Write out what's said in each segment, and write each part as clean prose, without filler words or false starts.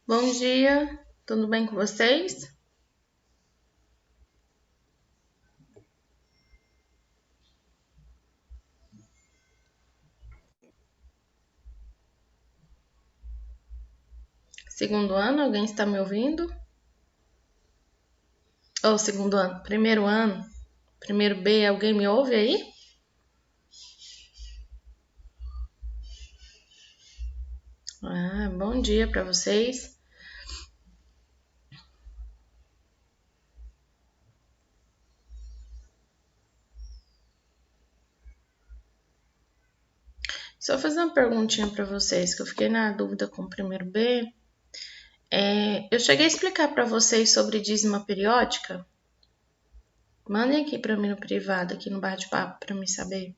Bom dia, tudo bem com vocês? Segundo ano, alguém está me ouvindo? Ou segundo ano, primeiro ano, primeiro B, alguém me ouve aí? Bom dia para vocês. Só fazer uma perguntinha para vocês, que eu fiquei na dúvida com o primeiro B. Eu cheguei a explicar para vocês sobre dízima periódica? Mandem aqui para mim no privado, aqui no bate-papo, para mim saber.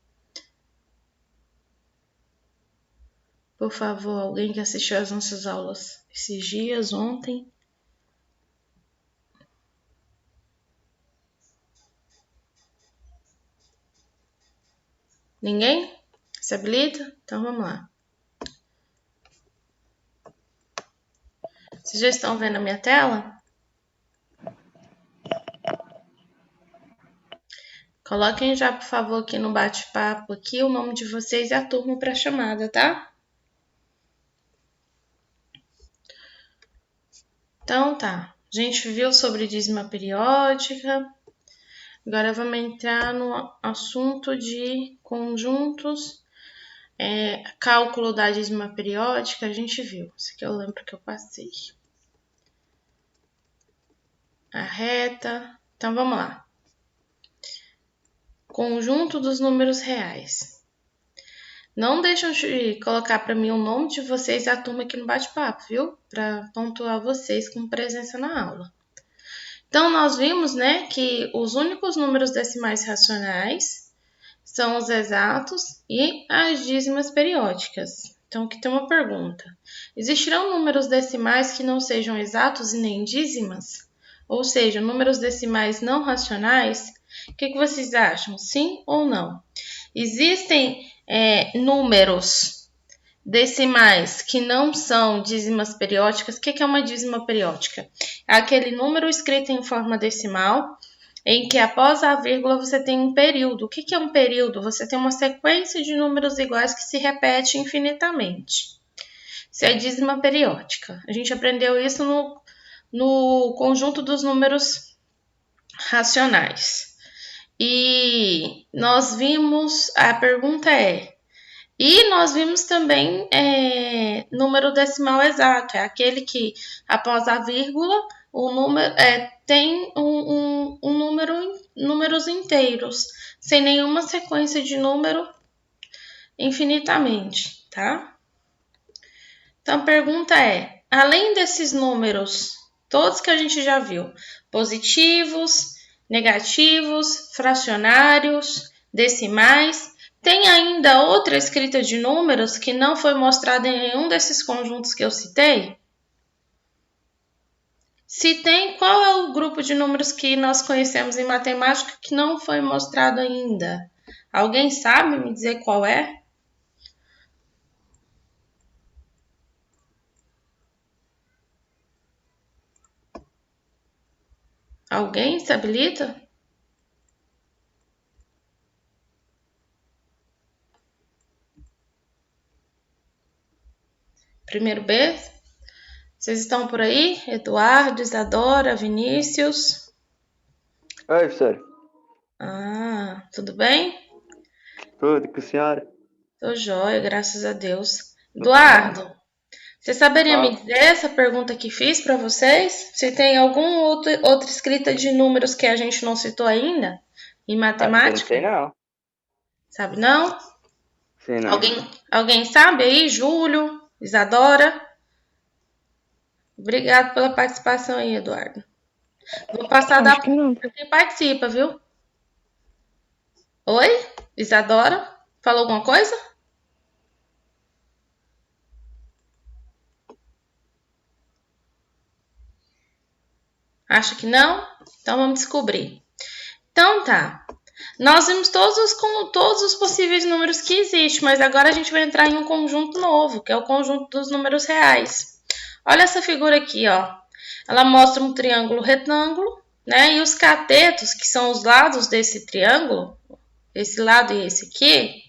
Por favor, alguém que assistiu às nossas aulas esses dias, ontem. Ninguém? Se habilita? Então vamos lá. Vocês já estão vendo a minha tela? Coloquem já, por favor, aqui no bate-papo aqui o nome de vocês e a turma para a chamada, tá? Então tá. A gente viu sobre dízima periódica. Agora vamos entrar no assunto de conjuntos. Cálculo da dízima periódica, a gente viu. Isso aqui eu lembro que eu passei. A reta. Então vamos lá. Conjunto dos números reais. Não deixam de colocar para mim o nome de vocês e a turma aqui no bate-papo, viu? Para pontuar vocês com presença na aula. Então, nós vimos, né, que os únicos números decimais racionais são os exatos e as dízimas periódicas. Então, aqui tem uma pergunta. Existirão números decimais que não sejam exatos e nem dízimas? Ou seja, números decimais não racionais? O que vocês acham? Sim ou não? Existem números decimais que não são dízimas periódicas. O que é uma dízima periódica? É aquele número escrito em forma decimal em que após a vírgula você tem um período. O que é um período? Você tem uma sequência de números iguais que se repete infinitamente. Isso é dízima periódica. A gente aprendeu isso no conjunto dos números racionais. E nós vimos, a pergunta e nós vimos também número decimal exato, é aquele que após a vírgula o número tem números inteiros, sem nenhuma sequência de número infinitamente, tá? Então a pergunta além desses números, todos que a gente já viu, positivos, negativos, fracionários, decimais, tem ainda outra escrita de números que não foi mostrada em nenhum desses conjuntos que eu citei? Se tem, qual é o grupo de números que nós conhecemos em matemática que não foi mostrado ainda? Alguém sabe me dizer qual é? Alguém se habilita? Primeiro B? Vocês estão por aí? Eduardo, Isadora, Vinícius? Oi, professor. Tudo bem? Tudo, com a senhora? Tô jóia, graças a Deus. Eduardo, você saberia me dizer essa pergunta que fiz para vocês? Se tem alguma outra escrita de números que a gente não citou ainda em matemática? Não sei não. Sabe não? Sei não. Alguém sabe aí? Júlio, Isadora? Obrigado pela participação aí, Eduardo. Vou passar da Acho que não. para quem participa, viu? Oi? Isadora? Falou alguma coisa? Acha que não? Então vamos descobrir. Então tá. Nós vimos todos os possíveis números que existem, mas agora a gente vai entrar em um conjunto novo, que é o conjunto dos números reais. Olha essa figura aqui, ó. Ela mostra um triângulo retângulo, né? E os catetos, que são os lados desse triângulo, esse lado e esse aqui,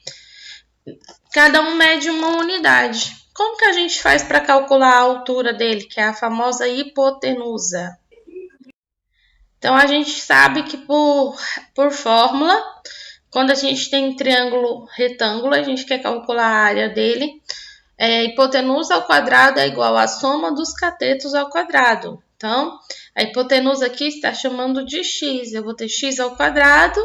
cada um mede uma unidade. Como que a gente faz para calcular a altura dele, que é a famosa hipotenusa? Então, a gente sabe que por fórmula, quando a gente tem triângulo retângulo, a gente quer calcular a área dele. Hipotenusa ao quadrado é igual à soma dos catetos ao quadrado. Então, a hipotenusa aqui está chamando de x. Eu vou ter x ao quadrado,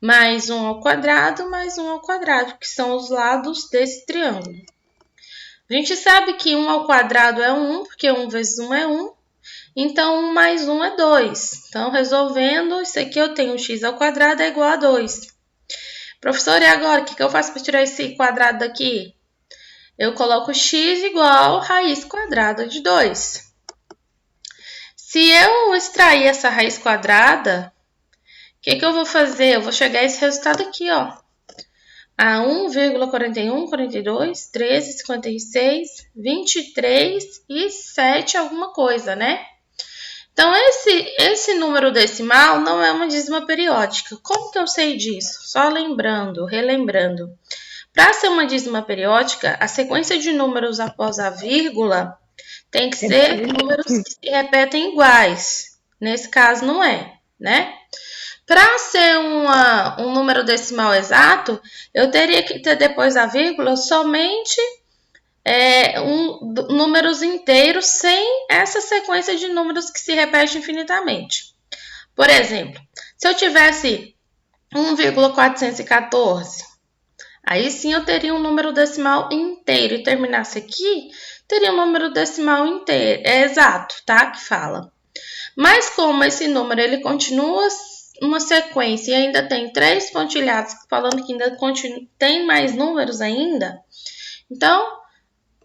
mais 1 ao quadrado, mais 1 ao quadrado, que são os lados desse triângulo. A gente sabe que 1 ao quadrado é 1, porque 1 vezes 1 é 1. Então, 1 mais 1 é 2. Então, resolvendo, isso aqui eu tenho x ao quadrado é igual a 2. Professor, e agora? O que eu faço para tirar esse quadrado daqui? Eu coloco x igual raiz quadrada de 2. Se eu extrair essa raiz quadrada, o que eu vou fazer? Eu vou chegar a esse resultado aqui, ó. A 1,41, 42, 13, 56, 23 e 7 alguma coisa, né? Então, esse número decimal não é uma dízima periódica. Como que eu sei disso? Só relembrando. Para ser uma dízima periódica, a sequência de números após a vírgula tem que ser números que se repetem iguais. Nesse caso, não é, né? Para ser um número decimal exato, eu teria que ter depois da vírgula somente números inteiros sem essa sequência de números que se repete infinitamente. Por exemplo, se eu tivesse 1,414, aí sim eu teria um número decimal inteiro e terminasse aqui, teria um número decimal inteiro, exato, tá? Que fala. Mas como esse número ele continua uma sequência e ainda tem 3 pontilhados falando que ainda tem mais números ainda, então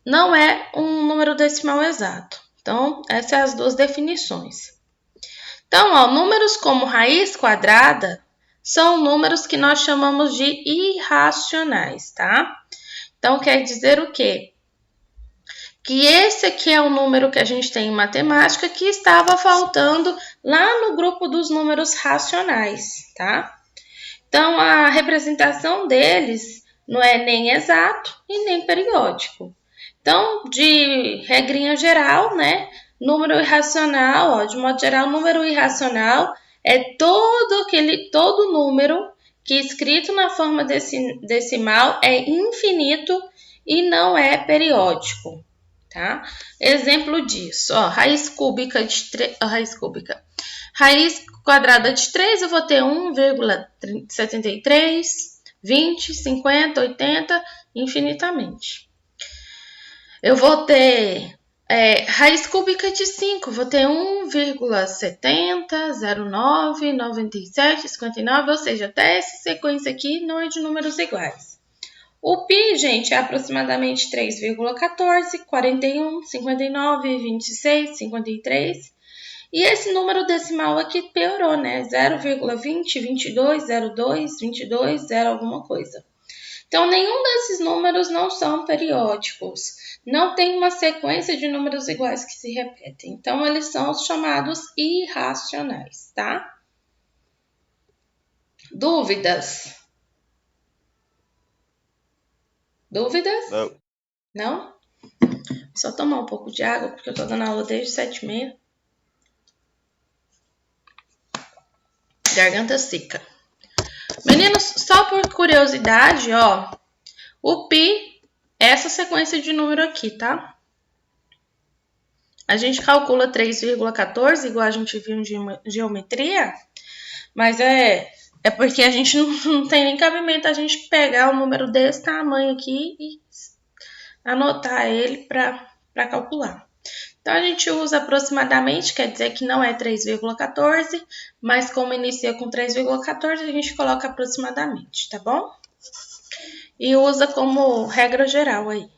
não é um número decimal exato. Então, essas são as duas definições. Então, ó, números como raiz quadrada são números que nós chamamos de irracionais, tá? Então, quer dizer o quê? Que esse aqui é o número que a gente tem em matemática que estava faltando lá no grupo dos números racionais, tá? Então, a representação deles não é nem exato e nem periódico. Então, de regrinha geral, né? Número irracional, ó, de modo geral, número irracional é todo número que escrito na forma decimal é infinito e não é periódico, tá? Exemplo disso, ó, raiz quadrada de 3, eu vou ter 1,73, 20, 50, 80, infinitamente. Eu vou ter raiz cúbica de 5, vou ter 1,70, 09, 97, 59, ou seja, até essa sequência aqui não é de números iguais. O π, gente, é aproximadamente 3,14, 41, 59, 26, 53. E esse número decimal aqui piorou, né? 0,20, 22, 02, 22, 0 alguma coisa. Então, nenhum desses números não são periódicos. Não tem uma sequência de números iguais que se repetem. Então, eles são os chamados irracionais, tá? Dúvidas? Dúvidas? Não. Não? Só tomar um pouco de água, porque eu tô dando aula desde 7h30. Garganta seca. Meninos, só por curiosidade, ó, o π é essa sequência de número aqui, tá? A gente calcula 3,14, igual a gente viu em geometria, mas É porque a gente não tem nem cabimento a gente pegar um número desse tamanho aqui e anotar ele para calcular. Então, a gente usa aproximadamente, quer dizer que não é 3,14, mas como inicia com 3,14, a gente coloca aproximadamente, tá bom? E usa como regra geral aí.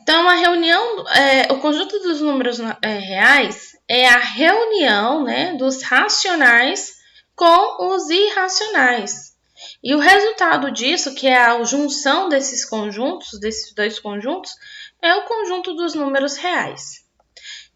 Então, a reunião, o conjunto dos números reais é a reunião, né, dos racionais com os irracionais. E o resultado disso, que é a junção desses conjuntos, desses dois conjuntos, é o conjunto dos números reais.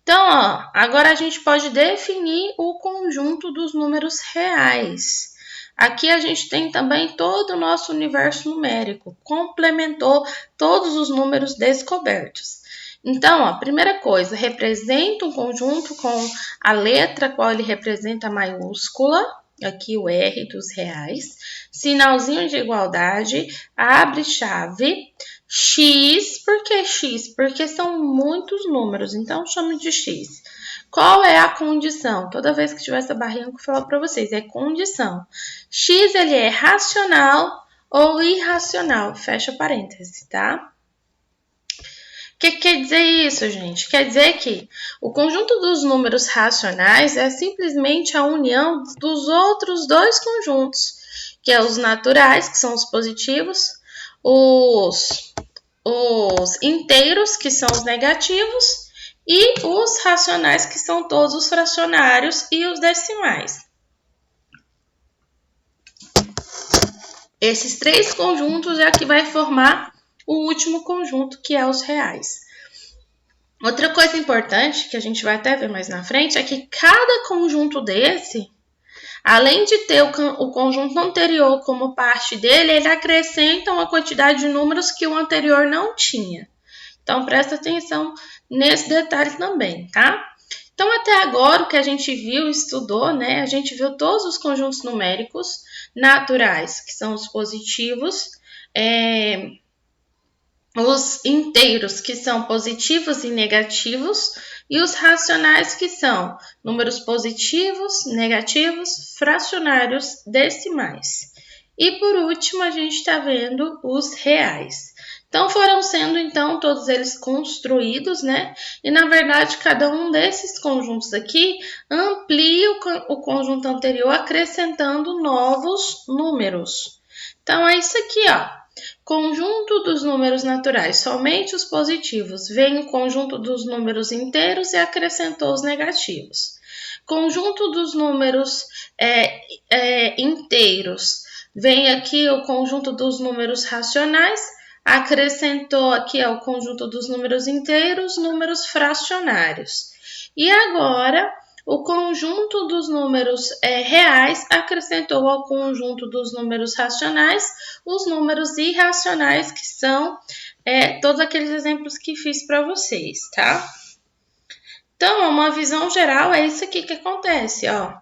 Então, ó, agora a gente pode definir o conjunto dos números reais. Aqui a gente tem também todo o nosso universo numérico, complementou todos os números descobertos. Então, ó, primeira coisa, representa um conjunto com a letra qual ele representa a maiúscula, aqui o R dos reais, sinalzinho de igualdade, abre chave, X, por que X? Porque são muitos números, então chamo de X. Qual é a condição? Toda vez que tiver essa barrinha, eu vou falar para vocês, é condição. X, ele é racional ou irracional, fecha parênteses, tá? O que quer dizer isso, gente? Quer dizer que o conjunto dos números racionais é simplesmente a união dos outros dois conjuntos, que é os naturais, que são os positivos, os inteiros, que são os negativos, e os racionais, que são todos os fracionários e os decimais. Esses três conjuntos é que vai formar o último conjunto, que é os reais. Outra coisa importante, que a gente vai até ver mais na frente, é que cada conjunto desse, além de ter o conjunto anterior como parte dele, ele acrescenta uma quantidade de números que o anterior não tinha. Então, presta atenção nesse detalhe também, tá? Então, até agora, o que a gente viu, estudou, né? A gente viu todos os conjuntos numéricos naturais, que são os positivos, os inteiros, que são positivos e negativos, e os racionais, que são números positivos, negativos, fracionários, decimais. E por último, a gente está vendo os reais. Então, foram sendo, então, todos eles construídos, né? E, na verdade, cada um desses conjuntos aqui amplia o conjunto anterior, acrescentando novos números. Então, é isso aqui, ó. Conjunto dos números naturais, somente os positivos. Vem o conjunto dos números inteiros e acrescentou os negativos. Conjunto dos números inteiros. Vem aqui o conjunto dos números racionais, acrescentou aqui o conjunto dos números inteiros, números fracionários. E agora, o conjunto dos números reais acrescentou ao conjunto dos números racionais os números irracionais, que são todos aqueles exemplos que fiz para vocês, tá? Então, uma visão geral é isso aqui que acontece, ó.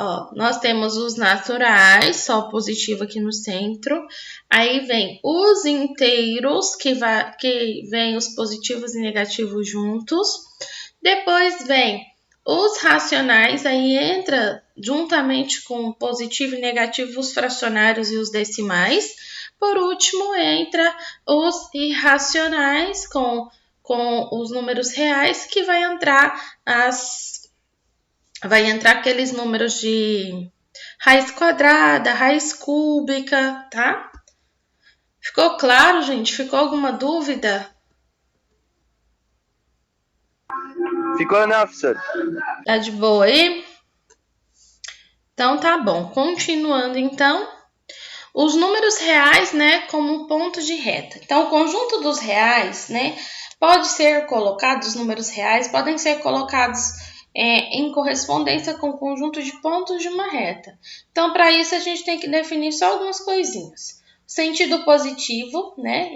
Ó, nós temos os naturais, só positivo aqui no centro. Aí vem os inteiros, que vem os positivos e negativos juntos. Depois vem os racionais, aí entra juntamente com positivo e negativo os fracionários e os decimais. Por último, entra os irracionais com os números reais, que vai entrar aqueles números de raiz quadrada, raiz cúbica, tá? Ficou claro, gente? Ficou alguma dúvida? Ficou, né, professor? Tá de boa aí? Então, tá bom. Continuando, então. Os números reais, né, como um ponto de reta. Então, o conjunto dos reais, né, pode ser colocado, os números reais podem ser colocados em correspondência com o conjunto de pontos de uma reta. Então, para isso, a gente tem que definir só algumas coisinhas. Sentido positivo, né,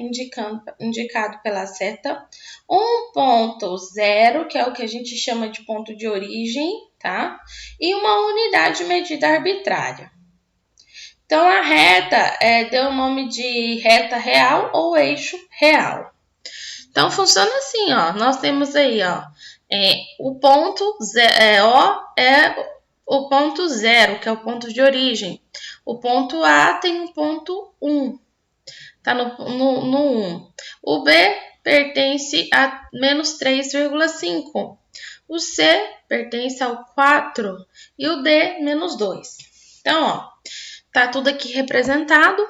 indicado pela seta. Um ponto zero, que é o que a gente chama de ponto de origem, tá? E uma unidade de medida arbitrária. Então, a reta deu o nome de reta real ou eixo real. Então, funciona assim, ó. Nós temos aí, ó, o ponto O é o ponto 0, que é o ponto de origem. O ponto A tem um ponto 1, tá no 1. O B pertence a menos 3,5. O C pertence ao 4 e o D, menos 2. Então, ó, tá tudo aqui representado.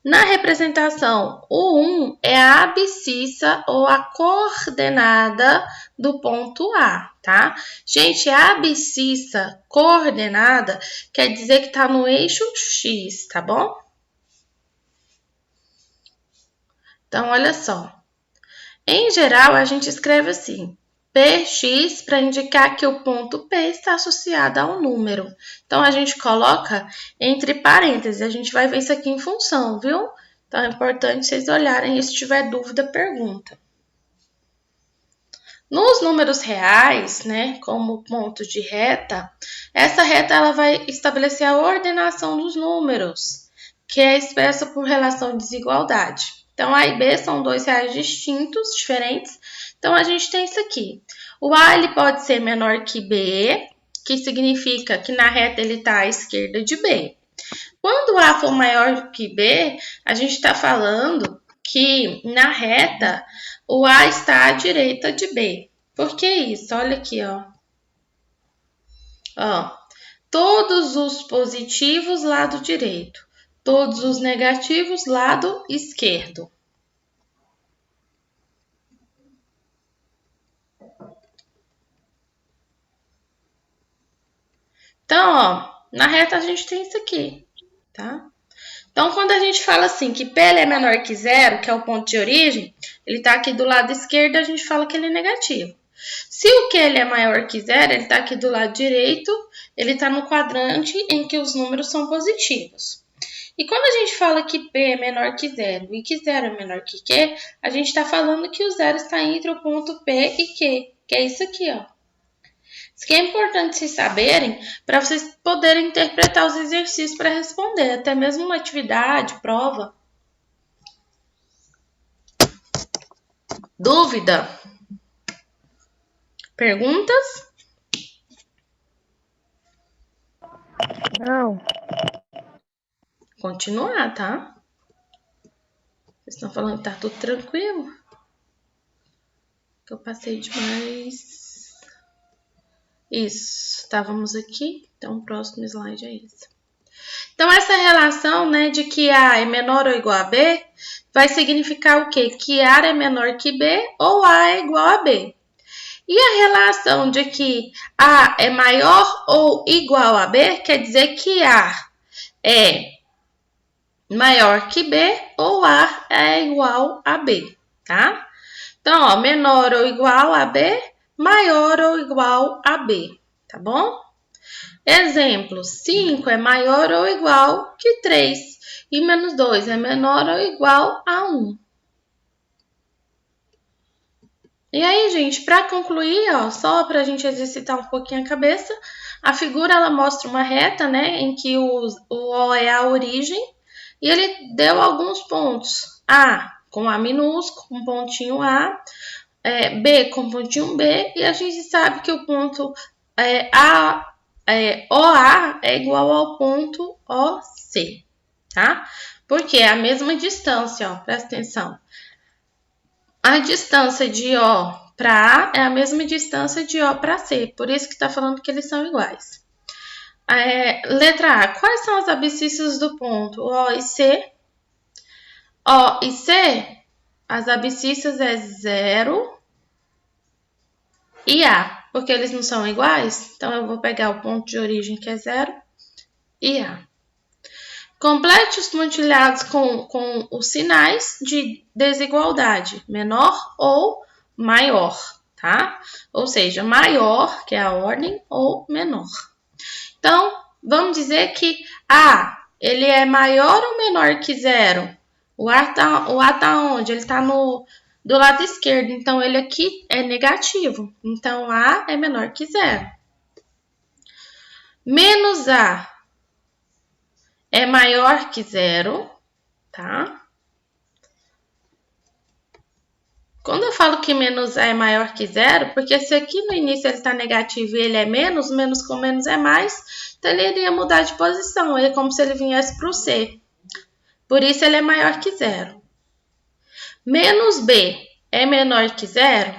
Na representação, o 1 é a abscissa ou a coordenada do ponto A, tá? Gente, a abscissa coordenada quer dizer que tá no eixo X, tá bom? Então, olha só. Em geral, a gente escreve assim, Px, para indicar que o ponto P está associado a um número. Então, a gente coloca entre parênteses. A gente vai ver isso aqui em função, viu? Então, é importante vocês olharem e se tiver dúvida, pergunta. Nos números reais, né, como ponto de reta, essa reta ela vai estabelecer a ordenação dos números, que é expressa por relação de desigualdade. Então, A e B são dois reais distintos, diferentes. Então, a gente tem isso aqui. O A ele pode ser menor que B, que significa que na reta ele está à esquerda de B. Quando A for maior que B, a gente está falando que na reta o A está à direita de B. Por que isso? Olha aqui, ó. Todos os positivos, lado direito. Todos os negativos, lado esquerdo. Então, ó, na reta a gente tem isso aqui, tá? Então, quando a gente fala assim que P é menor que 0, que é o ponto de origem, ele está aqui do lado esquerdo, a gente fala que ele é negativo. Se o Q ele é maior que 0, ele está aqui do lado direito, ele está no quadrante em que os números são positivos. E quando a gente fala que P é menor que 0 e que 0 é menor que Q, a gente está falando que o 0 está entre o ponto P e Q, que é isso aqui, ó. Isso aqui é importante vocês saberem para vocês poderem interpretar os exercícios para responder, até mesmo uma atividade, prova. Dúvida? Perguntas? Não. Continuar, tá? Vocês estão falando que tá tudo tranquilo? Que eu passei demais. Isso, estávamos aqui. Então, o próximo slide é esse. Então, essa relação, né, de que A é menor ou igual a B, vai significar o quê? Que A é menor que B ou A é igual a B. E a relação de que A é maior ou igual a B, quer dizer que A é maior que B ou A é igual a B, tá? Então, ó, menor ou igual a B, maior ou igual a B, tá bom? Exemplo, 5 é maior ou igual que 3 e menos 2 é menor ou igual a 1. E aí, gente, para concluir, ó, só para a gente exercitar um pouquinho a cabeça, a figura ela mostra uma reta, né, em que o O é a origem e ele deu alguns pontos. A com A minúsculo, com pontinho A, B com pontinho B, e a gente sabe que o ponto OA é igual ao ponto OC, tá? Porque é a mesma distância, ó, presta atenção. A distância de O para A é a mesma distância de O para C, por isso que está falando que eles são iguais. Letra A, quais são as abscissas do ponto O e C? O e C, as abscissas é 0 e A, porque eles não são iguais, então eu vou pegar o ponto de origem que é 0 e A. Complete os pontilhados com os sinais de desigualdade, menor ou maior, tá? Ou seja, maior, que é a ordem, ou menor. Então, vamos dizer que A, ele é maior ou menor que 0? O A tá onde? Ele tá do lado esquerdo, então ele aqui é negativo. Então, A é menor que 0. Menos A é maior que 0, tá? Quando eu falo que menos A é maior que zero, porque se aqui no início ele está negativo e ele é menos, menos com menos é mais, então ele iria mudar de posição, é como se ele viesse para o C. Por isso ele é maior que zero. Menos B é menor que zero?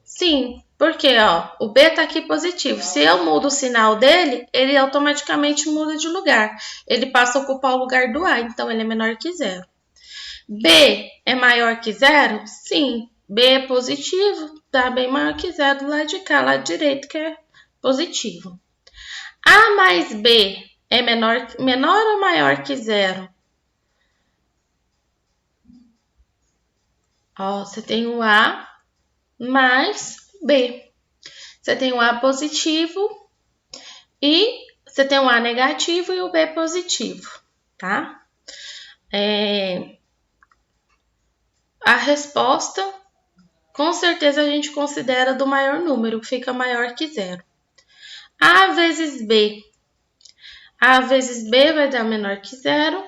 Sim, porque ó, o B está aqui positivo. Se eu mudo o sinal dele, ele automaticamente muda de lugar. Ele passa a ocupar o lugar do A, então ele é menor que zero. B é maior que zero? Sim. B é positivo, tá bem maior que zero do lado de cá, lado direito, que é positivo. A mais B é menor ou maior que zero? Ó, você tem o A mais o B. Você tem o A positivo e você tem o A negativo e o B positivo, tá? A resposta, com certeza a gente considera do maior número, fica maior que zero. A vezes B. A vezes B vai dar menor que zero.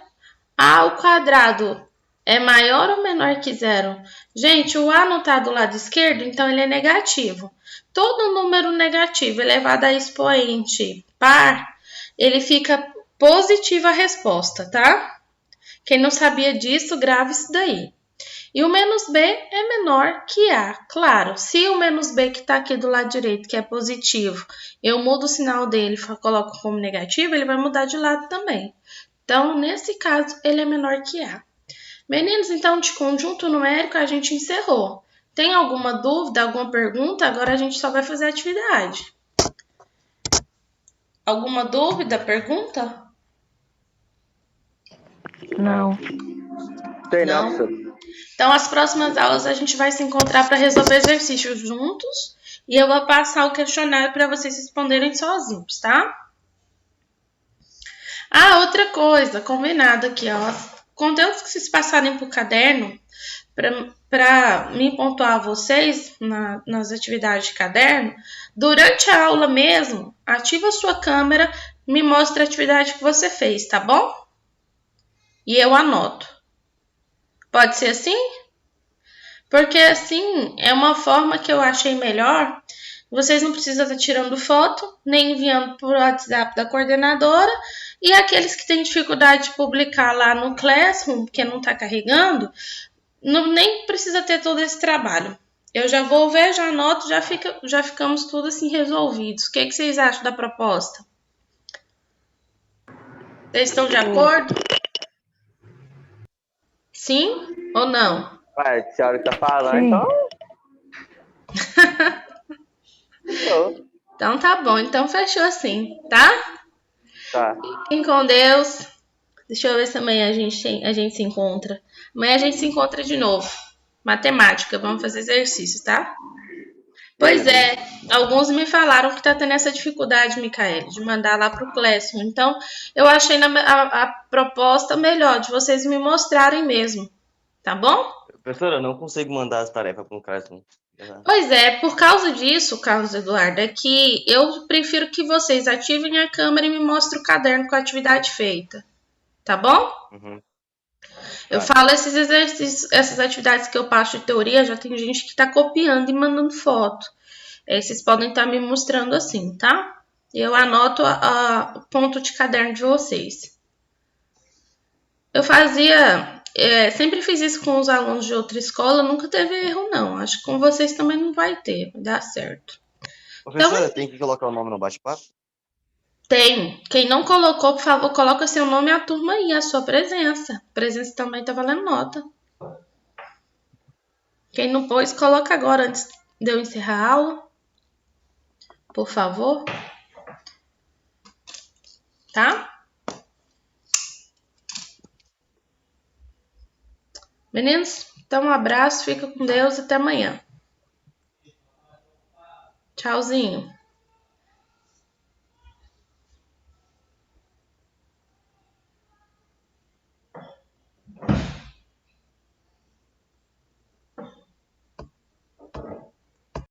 A ao quadrado é maior ou menor que zero? Gente, o A não está do lado esquerdo, então ele é negativo. Todo número negativo elevado a expoente par, ele fica positiva a resposta, tá? Quem não sabia disso, grave isso daí. E o menos B é menor que A. Claro, se o menos B que está aqui do lado direito, que é positivo, eu mudo o sinal dele e coloco como negativo, ele vai mudar de lado também. Então, nesse caso, ele é menor que A. Meninos, então, de conjunto numérico a gente encerrou. Tem alguma dúvida, alguma pergunta? Agora a gente só vai fazer a atividade. Alguma dúvida, pergunta? Não. Tem não, Não? professor. Então, as próximas aulas a gente vai se encontrar para resolver exercícios juntos e eu vou passar o questionário para vocês responderem sozinhos, tá? Ah, outra coisa, combinado aqui, ó. Conteúdos que vocês passarem para o caderno, para me pontuar vocês nas atividades de caderno, durante a aula mesmo, ativa a sua câmera, me mostra a atividade que você fez, tá bom? E eu anoto. Pode ser assim? Porque assim é uma forma que eu achei melhor. Vocês não precisam estar tirando foto, nem enviando por WhatsApp da coordenadora. E aqueles que têm dificuldade de publicar lá no Classroom, que não está carregando, nem precisa ter todo esse trabalho. Eu já vou ver, já anoto, já ficamos tudo assim resolvidos. O que vocês acham da proposta? Vocês estão de acordo? Sim ou não? Ué, a senhora que tá falando, Sim. então. Então tá bom, então fechou assim, tá? Tá. Fiquem com Deus. Deixa eu ver se amanhã a gente se encontra. Amanhã a gente se encontra de novo. Matemática, vamos fazer exercícios, tá? Pois é, alguns me falaram que tá tendo essa dificuldade, Micaele, de mandar lá pro Classroom. Então, eu achei a proposta melhor, de vocês me mostrarem mesmo, tá bom? Professora, eu não consigo mandar as tarefas para o Classroom. Pois é, por causa disso, Carlos Eduardo, é que eu prefiro que vocês ativem a câmera e me mostrem o caderno com a atividade feita, tá bom? Uhum. Eu falo esses exercícios, essas atividades que eu passo de teoria, já tem gente que tá copiando e mandando foto. Vocês podem estar me mostrando assim, tá? Eu anoto o ponto de caderno de vocês. Eu sempre fiz isso com os alunos de outra escola, nunca teve erro não. Acho que com vocês também não vai ter, vai dar certo. Professora, Então, tem que colocar o nome no bate-papo? tem. Quem não colocou, por favor, coloca seu nome e a turma aí, a sua presença. A presença também tá valendo nota. Quem não pôs, coloca agora antes de eu encerrar a aula. Por favor. Tá? Meninos, então um abraço, fica com Deus, até amanhã. Tchauzinho.